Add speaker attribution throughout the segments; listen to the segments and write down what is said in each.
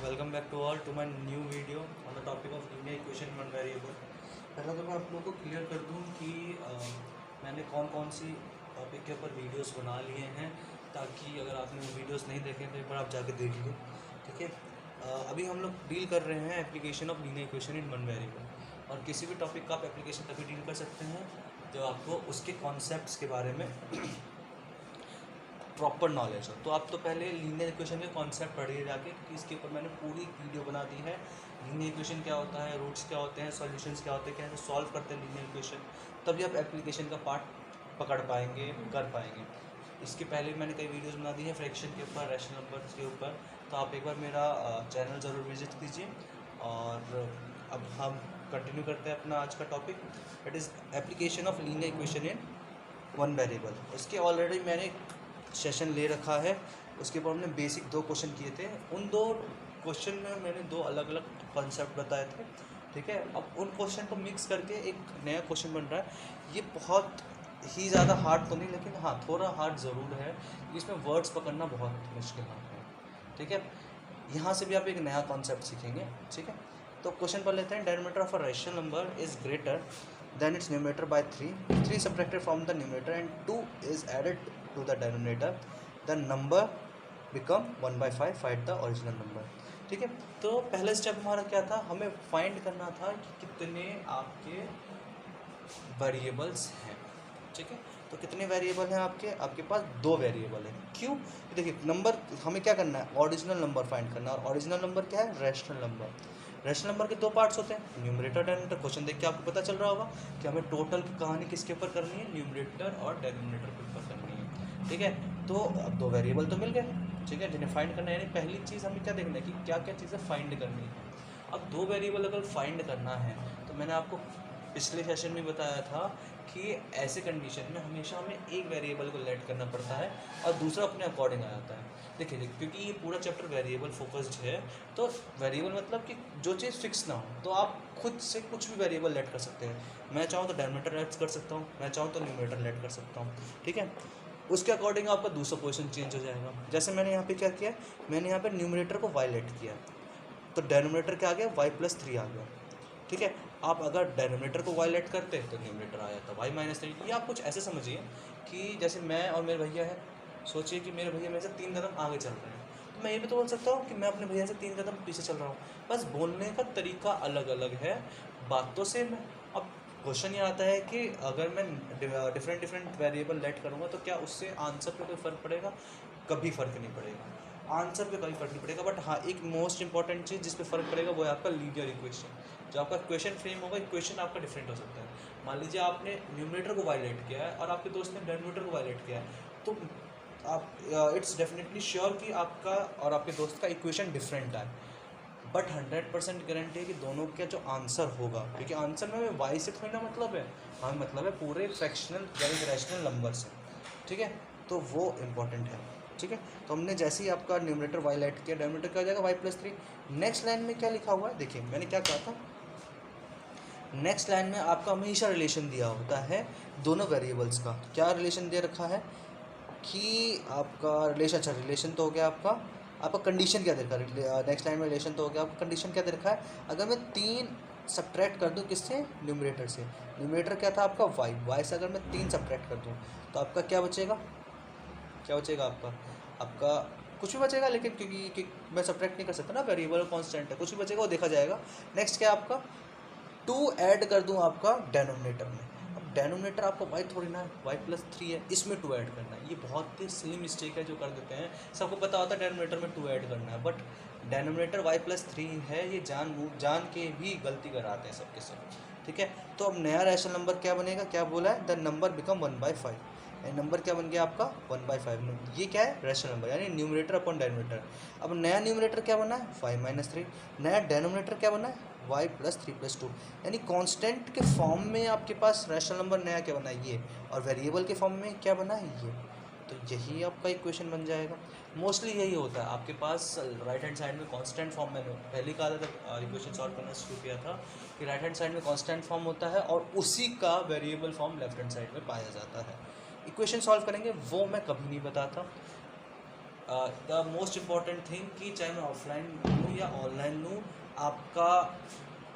Speaker 1: Welcome back to all to my new video on the topic of linear equation one variable. पहला तो मैं आप लोगों को क्लियर कर दूं कि मैंने कौन कौन सी टॉपिक के ऊपर वीडियोस बना लिए हैं, ताकि अगर आपने वो वीडियोस नहीं देखे तो एक बार आप जाके देख लो। ठीक है। अभी हम लोग डील कर रहे हैं application of linear equation in one variable, और किसी भी टॉपिक का आप एप्लीकेशन तभी डील कर सकते हैं जो आपको उसके कॉन्सेप्ट्स के बारे में प्रॉपर नॉलेज हो। तो आप तो पहले लीनियर इक्वेशन के कॉन्सेप्ट पढ़िए जाके, क्योंकि इसके ऊपर मैंने पूरी वीडियो बना दी है। लीनियर इक्वेशन क्या होता है, रूट्स क्या होते हैं, सॉल्यूशंस क्या होते हैं, कैसे सॉल्व करते हैं लीनियर इक्वेशन, तभी आप एप्लीकेशन का पार्ट पकड़ पाएंगे, कर पाएंगे। इसके पहले भी मैंने कई वीडियोस बना दी हैं फ्रैक्शन के ऊपर, रैशनल नंबर्स के ऊपर, तो आप एक बार मेरा चैनल ज़रूर विजिट कीजिए। और अब हम कंटिन्यू करते हैं अपना आज का topic, that is application of linear equation in one variable. इसके ऑलरेडी मैंने सेशन ले रखा है, उसके ऊपर हमने बेसिक 2 क्वेश्चन किए थे। उन 2 क्वेश्चन में मैंने 2 अलग अलग कॉन्सेप्ट बताए थे। ठीक है। अब उन क्वेश्चन को मिक्स करके एक नया क्वेश्चन बन रहा है। ये बहुत ही ज़्यादा हार्ड तो नहीं, लेकिन हाँ थोड़ा हार्ड ज़रूर है। इसमें वर्ड्स पकड़ना बहुत मुश्किल है। ठीक है। यहाँ से भी आप एक नया कॉन्सेप्ट सीखेंगे। ठीक है। तो क्वेश्चन पढ़ लेते हैं। Denominator of a rational number is greater than its numerator by 3 subtracted from the numerator and 2 is added to the denominator, the number become 1/5, find the original number. ठीक है। तो पहला स्टेप हमारा क्या था, हमें फाइंड करना था कि कितने आपके वेरिएबल्स हैं। ठीक है। तो कितने वेरिएबल हैं आपके पास 2 वेरिएबल हैं। क्यों? देखिए, नंबर हमें क्या करना है, ओरिजिनल नंबर फाइंड करना है। और ओरिजिनल नंबर क्या है, रैशनल नंबर। रैशनल नंबर के 2 पार्ट्स होते हैं, न्यूमरेटर डिनोमिनेटर। क्वेश्चन देख के आपको पता चल रहा होगा कि हमें टोटल की कहानी किसके ऊपर करनी है, न्यूमरेटर और डिनोमिनेटर के ऊपर करनी है। ठीक है। तो अब 2 वेरिएबल तो मिल गए। ठीक है, जिन्हें फाइंड करना है, यानी पहली चीज़ हमें क्या देखना है कि क्या क्या चीज़ें फाइंड करनी है। अब 2 वेरिएबल अगर फाइंड करना है, तो मैंने आपको पिछले सेशन में बताया था कि ऐसे कंडीशन में हमेशा हमें एक वेरिएबल को लेट करना पड़ता है और दूसरा अपने अकॉर्डिंग आ जाता है। देखिए, क्योंकि ये पूरा चैप्टर वेरिएबल फोकस्ड है, तो वेरिएबल मतलब कि जो चीज़ फिक्स ना हो, तो आप खुद से कुछ भी वेरिएबल लेट कर सकते हैं। मैं चाहूँ तो डिनोमिनेटर लेट कर सकता हूँ, मैं चाहूँ तो न्यूमरेटर लेट कर सकता हूँ। ठीक है। उसके अकॉर्डिंग आपका दूसरा पोजीशन चेंज हो जाएगा। जैसे मैंने यहाँ पे क्या किया, मैंने यहाँ पे न्यूमरेटर को वाई लेट किया, तो डिनोमिनेटर क्या आ गया, y+3 आ गया। ठीक है। आप अगर डिनोमिनेटर को y लेट करते तो न्यूमरेटर आ जाता y-3। ये आप कुछ ऐसे समझिए कि जैसे मैं और मेरे भैया है, सोचिए कि मेरे भैया मेरे से 3 कदम आगे चल रहे हैं, तो मैं ये भी तो बोल सकता हूँ कि मैं अपने भैया से 3 कदम पीछे चल रहा हूँ। बस बोलने का तरीका अलग अलग है, बात तो सेम है। अब क्वेश्चन ये आता है कि अगर मैं डिफरेंट वेरिएबल लेट करूँगा तो क्या उससे आंसर पे कोई फ़र्क पड़ेगा? कभी फ़र्क नहीं पड़ेगा, आंसर पे कोई फ़र्क नहीं पड़ेगा। बट हाँ, एक मोस्ट इंपॉर्टेंट चीज़ जिस पे फ़र्क पड़ेगा वो है आपका लीनियर इक्वेशन। जो आपका क्वेश्चन फ्रेम होगा, इक्वेशन आपका डिफरेंट हो सकता है। मान लीजिए आपने न्यूमरेटर को वायलेट किया है और आपके दोस्त ने डिनोमिनेटर को वायलेट किया है, तो आप इट्स डेफिनेटली श्योर कि आपका और आपके दोस्त का इक्वेशन डिफरेंट है। बट 100% गारंटी है कि दोनों का जो आंसर होगा, क्योंकि आंसर में हमें वाई से थोड़ी ना मतलब है, हमें मतलब है पूरे फ्रैक्शनल यानी रैशनल नंबर से। ठीक है। तो वो इम्पॉर्टेंट है। ठीक है। तो हमने जैसे ही आपका न्यूमरेटर वाई लेट किया, डिनोमिनेटर क्या हो जाएगा y+3। नेक्स्ट लाइन में क्या लिखा हुआ है, देखिए मैंने क्या कहा था, नेक्स्ट लाइन में आपका हमेशा रिलेशन दिया होता है दोनों वेरिएबल्स का। क्या रिलेशन दे रखा है कि आपका रिलेशन, अच्छा रिलेशन तो हो गया आपका कंडीशन क्या दे रखा है, नेक्स्ट लाइन में रिलेशन तो हो गया, आपका कंडीशन क्या दे रखा है। अगर मैं 3 सब्ट्रैक्ट कर दूं किससे, न्यूमरेटर से। न्यूमरेटर क्या था आपका y से अगर मैं 3 सब्ट्रैक्ट कर दूं तो आपका क्या बचेगा, क्या बचेगा आपका कुछ भी बचेगा, लेकिन क्योंकि मैं सब्ट्रैक्ट नहीं कर सकता ना, वेरिएबल कांस्टेंट है, कुछ भी बचेगा वो देखा जाएगा। नेक्स्ट क्या आपका 2 ऐड कर दूं आपका डेनोमिनेटर में। अब डेनोमिनेटर आपका y थोड़ी ना है, y+3 है, इसमें 2 ऐड करना है। ये बहुत ही सिली मिस्टेक है जो कर देते हैं। सबको पता होता है डेनोमिनेटर में 2 ऐड करना है, बट डेनोमिनेटर y+3 है, ये जान के भी गलती कराते हैं सबके सब। ठीक है। तो अब नया रैशनल नंबर क्या बनेगा, क्या बोला है, द नंबर बिकम 1/5। नंबर क्या बन गया आपका 1/5। ये क्या है, रैशनल नंबर, यानी न्यूमरेटर अपॉन डेनोमिनेटर। अब नया न्यूमरेटर क्या बना है, 5-3। नया डेनोमिनेटर क्या बना है, y+3+2। यानी कांस्टेंट के फॉर्म में आपके पास रैशनल नंबर नया क्या बना है, ये, और वेरिएबल के फॉर्म में क्या बना है, ये। तो यही आपका इक्वेशन बन जाएगा। मोस्टली यही होता है आपके पास राइट हैंड साइड में कांस्टेंट फॉर्म। मैंने पहले कहा था जब इक्वेशन सॉल्व करना शुरू किया था कि राइट हैंड साइड में कांस्टेंट फॉर्म होता है और उसी का variable form left hand side में पाया जाता है। इक्वेशन सॉल्व करेंगे वो मैं कभी नहीं बताता, द मोस्ट इम्पॉर्टेंट थिंग कि चाहे मैं ऑफलाइन लूँ या ऑनलाइन लूँ, आपका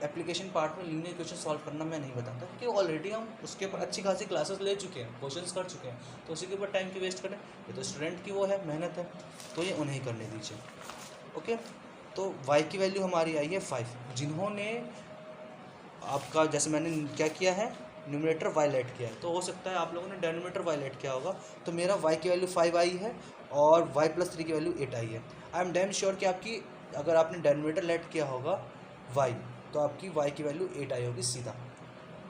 Speaker 1: एप्लीकेशन पार्ट में लीनियर क्वेश्चन सॉल्व करना मैं नहीं बताता, क्योंकि ऑलरेडी हम उसके ऊपर अच्छी खासी क्लासेस ले चुके हैं, क्वेश्चंस कर चुके हैं, तो उसी के ऊपर टाइम की वेस्ट करें? ये तो स्टूडेंट की वो है, मेहनत है, तो ये उन्हें करने दीजिए। ओके, तो y की वैल्यू हमारी आई है 5। जिन्होंने आपका जैसे मैंने क्या किया है, न्यूमरेटर y लेट किया है, तो हो सकता है आप लोगों ने डेनोमिनेटर y लेट किया होगा, तो मेरा y की वैल्यू 5 आई है और y + 3 की वैल्यू 8 आई है। आई एम डैम श्योर कि आपकी, अगर आपने डेनोमिनेटर लेट किया होगा y, तो आपकी y की वैल्यू 8 आई होगी सीधा,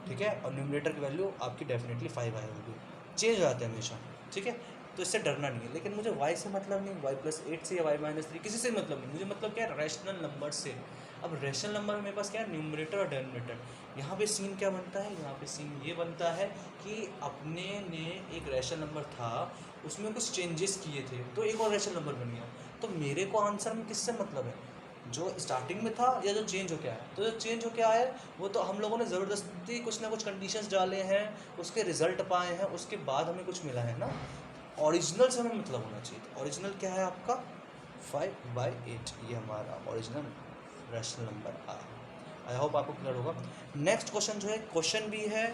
Speaker 1: ठीक है, और न्यूमरेटर की वैल्यू आपकी डेफिनेटली 5 आई होगी। चेंज हो जाते हैं हमेशा, ठीक है, तो इससे डरना नहीं है। लेकिन मुझे y से मतलब नहीं, y + 8 से या y - 3 किसी से मतलब नहीं, मुझे मतलब क्या है, रैशनल नंबर से। अब रैशनल नंबर में मेरे पास क्या है, न्यूमरेटर और डेनोमिनेटर। यहाँ पे सीन क्या बनता है, यहाँ पे सीन ये बनता है कि अपने ने एक रैशनल नंबर था, उसमें कुछ चेंजेस किए थे, तो एक और रैशनल नंबर बन गया। तो मेरे को आंसर में किससे मतलब है, जो स्टार्टिंग में था या जो चेंज होके आया? तो जो चेंज होके आया है वो तो हम लोगों ने ज़बरदस्ती कुछ ना कुछ कंडीशंस डाले हैं, उसके रिजल्ट पाए हैं, उसके बाद हमें कुछ मिला है ना। ओरिजिनल से हमें मतलब होना चाहिए। तो ओरिजिनल क्या है आपका 5/8, ये हमारा ओरिजिनल रैशनल नंबर आया। आई होप आपको क्लियर होगा। नेक्स्ट क्वेश्चन जो है, क्वेश्चन भी है,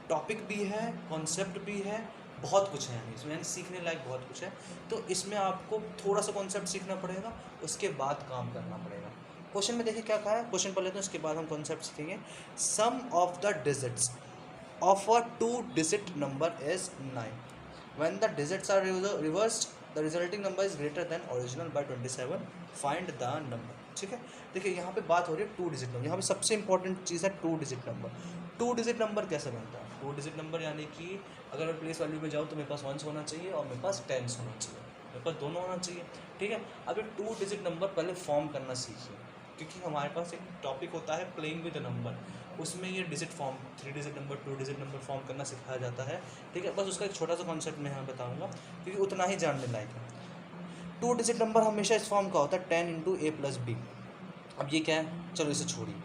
Speaker 1: टॉपिक भी है, कॉन्सेप्ट भी है, बहुत कुछ है, इसमें यानी सीखने लायक बहुत कुछ है। तो इसमें आपको थोड़ा सा कॉन्सेप्ट सीखना पड़ेगा, उसके बाद काम करना पड़ेगा। क्वेश्चन में देखिए क्या कहा है, क्वेश्चन पढ़ लेते हैं, उसके बाद हम कॉन्सेप्ट सीखेंगे। Sum of the digits of a 2-digit number is 9। When the digits are reversed, the resulting number is greater than original by 27. Find the number। ठीक है, देखिए यहाँ पे बात हो रही है 2-digit नंबर। यहाँ पे सबसे इंपॉर्टेंट चीज़ है 2-digit नंबर। 2-digit नंबर कैसे बनता है? 2-digit नंबर यानी कि अगर मैं प्लेस वैल्यू में जाऊँ तो मेरे पास 1s होना चाहिए और मेरे पास 10s होना चाहिए, मेरे पास दोनों होना चाहिए, ठीक है। अब ये 2-digit नंबर पहले फॉर्म करना सीखिए, क्योंकि हमारे पास एक टॉपिक होता है प्लेइंग विद नंबर, उसमें ये digit form, 3-digit number, 2-digit number form करना सिखाया जाता है, ठीक है। बस उसका एक छोटा सा कॉन्सेप्ट मैं यहाँ बताऊँगा, क्योंकि उतना ही जानने लायक है। 2-digit नंबर हमेशा इस फॉर्म का होता है 10 × a + b। अब ये क्या है, चलो इसे छोड़िए।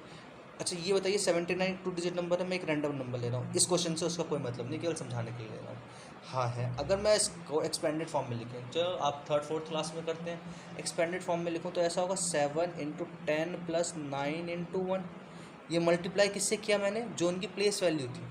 Speaker 1: अच्छा ये बताइए 79 2-digit नंबर है, मैं एक रैंडम नंबर ले रहा हूँ, इस क्वेश्चन से उसका कोई मतलब नहीं, केवल समझाने के लिए ले रहा हूँ। हाँ है, अगर मैं इसको एक्सपेंडेड फॉर्म में लिखें, जो आप 3rd-4th क्लास में करते हैं, एक्सपेंडेड फॉर्म में लिखूँ तो ऐसा होगा 7 × 10 + 9 × 1। ये मल्टीप्लाई किससे किया मैंने, जो उनकी प्लेस वैल्यू थी,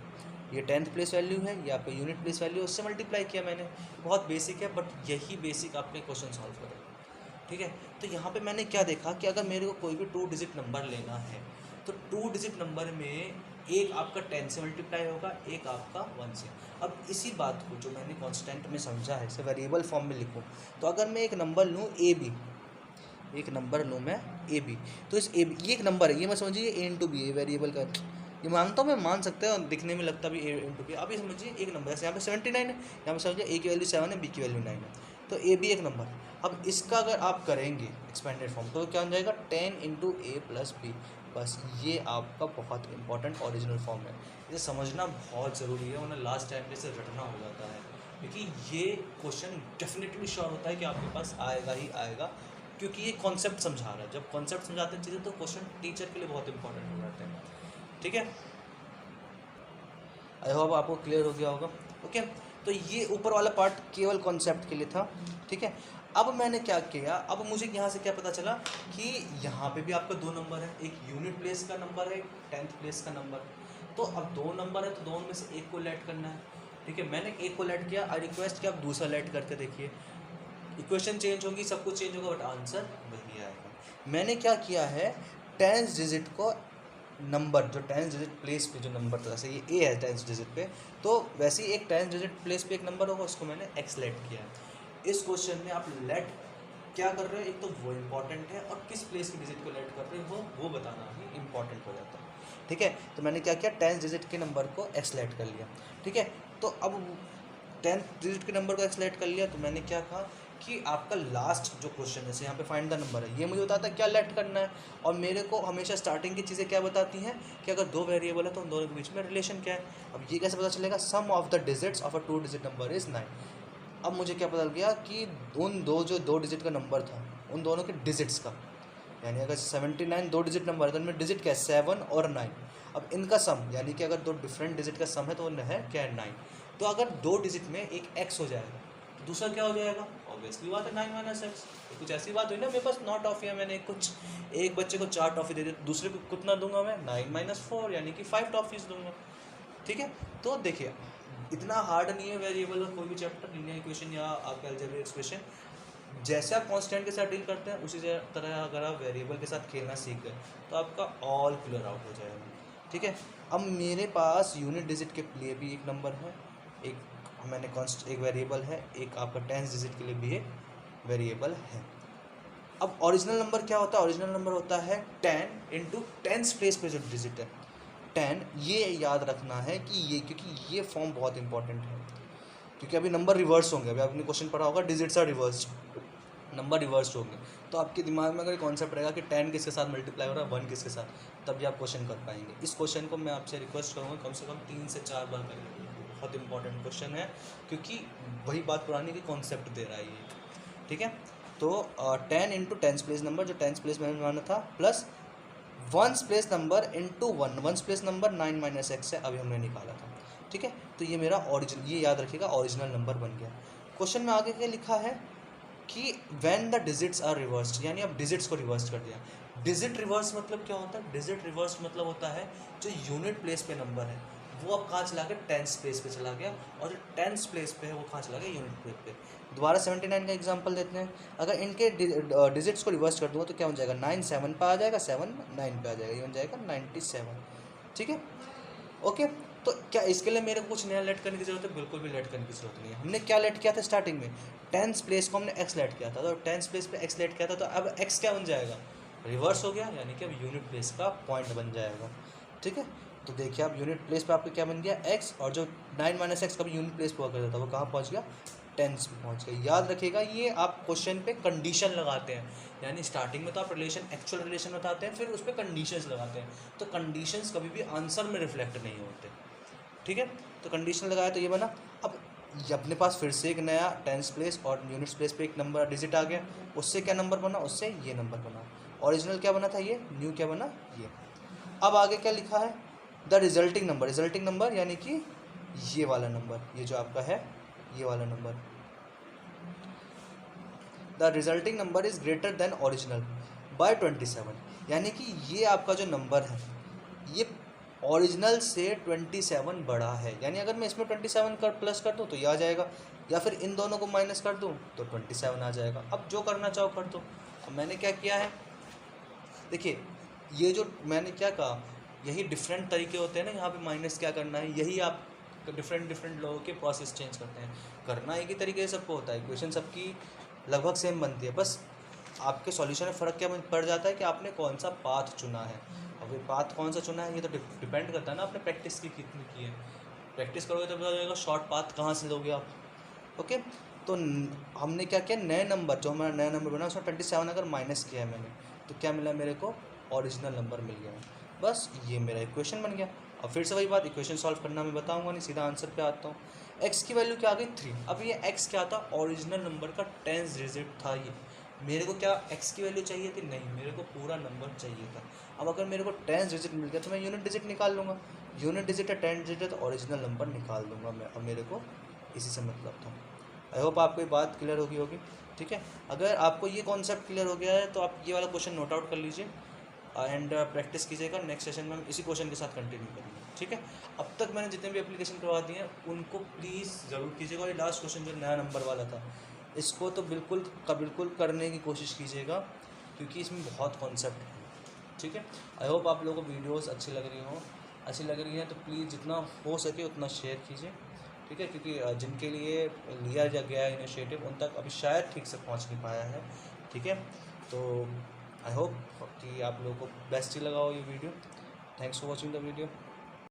Speaker 1: ये 10th प्लेस वैल्यू है, या पे यूनिट प्लेस वैल्यू, उससे मल्टीप्लाई किया मैंने। बहुत बेसिक है, बट यही बेसिक आपके क्वेश्चन सॉल्व करेगा, ठीक है। तो यहाँ पे मैंने क्या देखा कि अगर मेरे को कोई भी 2-digit नंबर लेना है, तो 2-digit नंबर में एक आपका 10 से मल्टीप्लाई होगा, एक आपका 1 से। अब इसी बात को जो मैंने कांस्टेंट में समझा है, इसे वेरिएबल फॉर्म में लिखूँ, तो अगर मैं एक नंबर लूँ AB, एक नंबर लूँ मैं AB, तो इस AB, ये एक नंबर है, ये मैं समझिए A × B, ये वेरिएबल का, ये मानता हूँ मैं, मान सकते हैं, दिखने में लगता भी A × B। अब ये समझिए एक नंबर, जैसे यहाँ पे 79 है, यहाँ पे समझिए A की वैल्यू 7 है, B की वैल्यू 9 है, तो AB एक नंबर। अब इसका अगर आप करेंगे एक्सपेंडेड फॉर्म, तो क्या हो जाएगा 10 × a + b। बस ये आपका बहुत इंपॉर्टेंट ओरिजिनल फॉर्म है, इसे समझना बहुत ज़रूरी है, वरना लास्ट टाइम पे से रटना हो जाता है, क्योंकि ये क्वेश्चन डेफिनेटली श्योर होता है कि आपके पास आएगा ही आएगा, क्योंकि ये कॉन्सेप्ट समझा रहा है। जब कॉन्सेप्ट समझाते हैं चीज़ें, तो क्वेश्चन टीचर के लिए बहुत इंपॉर्टेंट हो जाते हैं, ठीक है। आई होप आपको क्लियर हो गया होगा। ओके, तो ये ऊपर वाला पार्ट केवल कॉन्सेप्ट के लिए था, ठीक है। अब मैंने क्या किया, अब मुझे यहाँ से क्या पता चला कि यहाँ पे भी आपका 2 नंबर है, एक यूनिट प्लेस का नंबर है, 10th प्लेस का नंबर। तो अब 2 नंबर है, तो दोनों में से एक को लेट करना है, ठीक है। मैंने एक को लेट किया, आई रिक्वेस्ट कि आप दूसरा लेट करके देखिए, इक्वेशन चेंज होगी, सब कुछ चेंज होगा, बट आंसर वही आएगा। मैंने क्या किया है, 10th डिजिट को नंबर, जो 10th डिजिट प्लेस पे जो नंबर था, जैसे ये A है 10th डिजिट पे, तो वैसे ही एक 10th डिजिट प्लेस पे एक नंबर होगा, उसको मैंने x लेट किया है। इस क्वेश्चन में आप लेट क्या कर रहे हो, एक तो वो इम्पॉर्टेंट है, और किस प्लेस की डिजिट को लेट कर रहे हो वो बताना ही इम्पॉर्टेंट हो जाता है, ठीक है। तो मैंने क्या किया, 10th डिजिट के नंबर को x लेट कर लिया, ठीक है। तो अब 10th डिजिट के नंबर को x लेट कर लिया, तो मैंने क्या कहा कि आपका लास्ट जो क्वेश्चन, जैसे यहाँ पे फाइंड द नंबर है, ये मुझे बताता है क्या लेट करना है, और मेरे को हमेशा स्टार्टिंग की चीज़ें क्या बताती हैं कि अगर 2 वेरिएबल है तो उन दोनों के बीच में रिलेशन क्या है। अब ये कैसे पता चलेगा, sum of the digits of a 2-digit number is 9। अब मुझे क्या पता गया कि उन दो जो 2 डिजिट का नंबर था, उन दोनों के डिजिट्स का, यानी अगर 79 2-digit नंबर है तो उनमें डिजिट क्या है, 7 और 9। अब इनका सम, यानी कि अगर 2 डिफरेंट डिजिट का सम है तो उन है क्या है 9। तो अगर 2 डिजिट में एक x हो जाएगा, तो दूसरा क्या हो जाएगा, ऑब्वियसली बात है 9 माइनस एक्स। तो कुछ ऐसी बात हुई ना, मेरे पास 9 टॉफी है, मैंने कुछ एक बच्चे को 4 टॉफी दे दी, दूसरे को कितना दूंगा मैं 9 माइनस 4 यानी कि 5 टॉफीज दूंगा। ठीक है, तो देखिए इतना हार्ड नहीं है वेरिएबल का कोई भी चैप्टर, लीनियर इक्वेशन या आपका अलजेब्रिक एक्सप्रेशन। जैसे आप कांस्टेंट के साथ डील करते हैं उसी तरह अगर आप वेरिएबल के साथ खेलना सीख गए तो आपका ऑल क्लियर आउट हो जाएगा। ठीक है, अब मेरे पास यूनिट डिजिट के लिए भी एक नंबर है, एक वेरिएबल है, एक आपका टेंस डिजिट के लिए भी एक वेरिएबल है। अब ओरिजिनल नंबर क्या होता है? ओरिजिनल नंबर होता है 10 इंटू टेंस प्लेस पे जो डिजिट है 10। ये याद रखना है कि ये, क्योंकि ये फॉर्म बहुत इंपॉर्टेंट है, क्योंकि अभी नंबर रिवर्स होंगे। अभी आपने क्वेश्चन पढ़ा होगा digits are reverse, number reverse होंगे, तो आपके दिमाग में अगर कॉन्सेप्ट रहेगा कि 10 किसके साथ मल्टीप्लाई हो रहा है 1 किसके साथ, तभी आप क्वेश्चन कर पाएंगे। इस क्वेश्चन को मैं आपसे रिक्वेस्ट करूँगा कम से कम 3 से 4 बार करेंगे, बहुत इंपॉर्टेंट क्वेश्चन है, क्योंकि वही बात पुरानी की कॉन्सेप्ट दे रहा है ये। ठीक है, तो 10 इंटू टेंस प्लेस नंबर, जो टेंस प्लेस में माना था, plus ones place number into 1, ones place number 9 minus x है, अभी हमने निकाला था। ठीक है, तो ये मेरा ओरिजिनल, ये याद रखिएगा ओरिजिनल नंबर बन गया। क्वेश्चन में आगे क्या लिखा है कि when the digits are reversed, यानी अब डिजिट्स को रिवर्स कर दिया। डिजिट रिवर्स मतलब क्या होता है? डिजिट रिवर्स मतलब होता है जो यूनिट प्लेस पे नंबर है वो अब कहाँ चला गया? टेंस प्लेस पे चला गया, और जो टेंस प्लेस पे है वो कहाँ चला गया? यूनिट प्लेस पे। दोबारा 79 का एग्जांपल देते हैं। अगर इनके डिजिट्स को रिवर्स कर दूंगा तो क्या हो जाएगा? 9 7 पे आ जाएगा, 7 9 पे आ जाएगा, ये बन जाएगा 97। ठीक है, ओके। तो क्या इसके लिए मेरे को कुछ नया लेट करने की जरूरत है? बिल्कुल भी लेट करने की जरूरत नहीं है। हमने क्या लेट किया था स्टार्टिंग में? टेंस प्लेस को हमने एक्स लेट किया था, तो टेंस प्लेस पे एक्स लेट किया था, तो अब एक्स क्या बन जाएगा? रिवर्स हो गया, यानी कि अब यूनिट प्लेस का पॉइंट बन जाएगा। ठीक है, तो देखिए अब यूनिट प्लेस पे आपका क्या बन गया? एक्स, और जो 9 माइनस एक्स का भी यूनिट प्लेस पे हुआ करता था वो कहाँ पहुँच गया? टेंस पे पहुँच गया। याद रखिएगा, ये आप क्वेश्चन पे कंडीशन लगाते हैं, यानी स्टार्टिंग में तो आप रिलेशन, एक्चुअल रिलेशन बताते हैं, फिर उस पर कंडीशंस लगाते हैं, तो कंडीशंस कभी भी आंसर में रिफ्लेक्ट नहीं होते। ठीक है, तो कंडीशन लगाया तो ये बना। अब ये अपने पास फिर से एक नया टेंस प्लेस और यूनिट्स प्लेस पे एक नंबर डिजिट आ गया, उससे क्या नंबर बना? उससे ये नंबर बना। ओरिजिनल क्या बना था? ये। न्यू क्या बना? ये। अब आगे क्या लिखा है? The resulting number, resulting number यानी कि ये वाला नंबर, ये जो आपका है ये वाला number, the resulting number is greater than original by 27, यानी कि ये आपका जो नंबर है ये ओरिजिनल से 27 बड़ा है। यानी अगर मैं इसमें 27 कर प्लस कर दूँ तो ये आ जाएगा, या फिर इन दोनों को माइनस कर दूँ तो 27 आ जाएगा। अब जो करना चाहो कर दो। अब मैंने क्या किया है, देखिए ये जो मैंने क्या कहा, यही डिफरेंट तरीके होते हैं ना, यहाँ पे माइनस क्या करना है, यही आप डिफरेंट लोगों के प्रोसेस चेंज करते हैं। करना एक ही तरीके से सबको होता है, इक्वेशन सबकी लगभग सेम बनती है, बस आपके सॉल्यूशन में फ़र्क क्या पड़ जाता है कि आपने कौन सा पाथ चुना है। अब ये पाथ कौन सा चुना है ये तो डिपेंड करता है ना आपने प्रैक्टिस की कितनी की है। प्रैक्टिस करोगे तो पता चलेगा शॉर्ट पाथ कहाँ से लोगे आप। ओके, तो हमने क्या किया, नए नंबर, जो हमारा नया नंबर बना उसमें 27 अगर माइनस किया है मैंने, तो क्या मिला मेरे को? ओरिजिनल नंबर मिल गया। बस ये मेरा इक्वेशन बन गया। अब फिर से वही बात, इक्वेशन सॉल्व करना मैं बताऊंगा नहीं, सीधा आंसर पे आता हूँ। एक्स की वैल्यू क्या आ गई? 3। अब ये एक्स क्या था? ओरिजिनल नंबर का टेंस डिजिट था ये। मेरे को क्या एक्स की वैल्यू चाहिए थी? नहीं, मेरे को पूरा नंबर चाहिए था। अब अगर मेरे को टेंस डिजिट मिल गया तो मैं यूनिट डिजिट निकाल लूँगा। यूनिट डिजिट है, टेंस डिजिट है, तो ओरिजिनल नंबर निकाल दूंगा मैं। अब मेरे को इसी से मतलब था। आई होप आपको ये बात क्लियर होगी। ठीक है, अगर आपको ये कॉन्सेप्ट क्लियर हो गया है तो आप ये वाला क्वेश्चन नोट आउट कर लीजिए एंड प्रैक्टिस कीजिएगा। नेक्स्ट सेशन में हम इसी क्वेश्चन के साथ कंटिन्यू करेंगे। ठीक है, अब तक मैंने जितने भी एप्लीकेशन करवा दिए हैं उनको प्लीज़ ज़रूर कीजिएगा। और ये लास्ट क्वेश्चन जो नया नंबर वाला था इसको तो बिल्कुल करने की कोशिश कीजिएगा, क्योंकि इसमें बहुत कॉन्सेप्ट है। ठीक है, आई होप आप लोगों को वीडियोस अच्छी लग रही हैं तो प्लीज़ जितना हो सके उतना शेयर कीजिए। ठीक है, क्योंकि जिनके लिए लिया गया है इनिशिएटिव उन तक अभी शायद ठीक से पहुंच नहीं पाया है। ठीक है, तो आई होप कि आप लोगों को बेस्ट ही लगा हो ये video. Thanks for watching the video.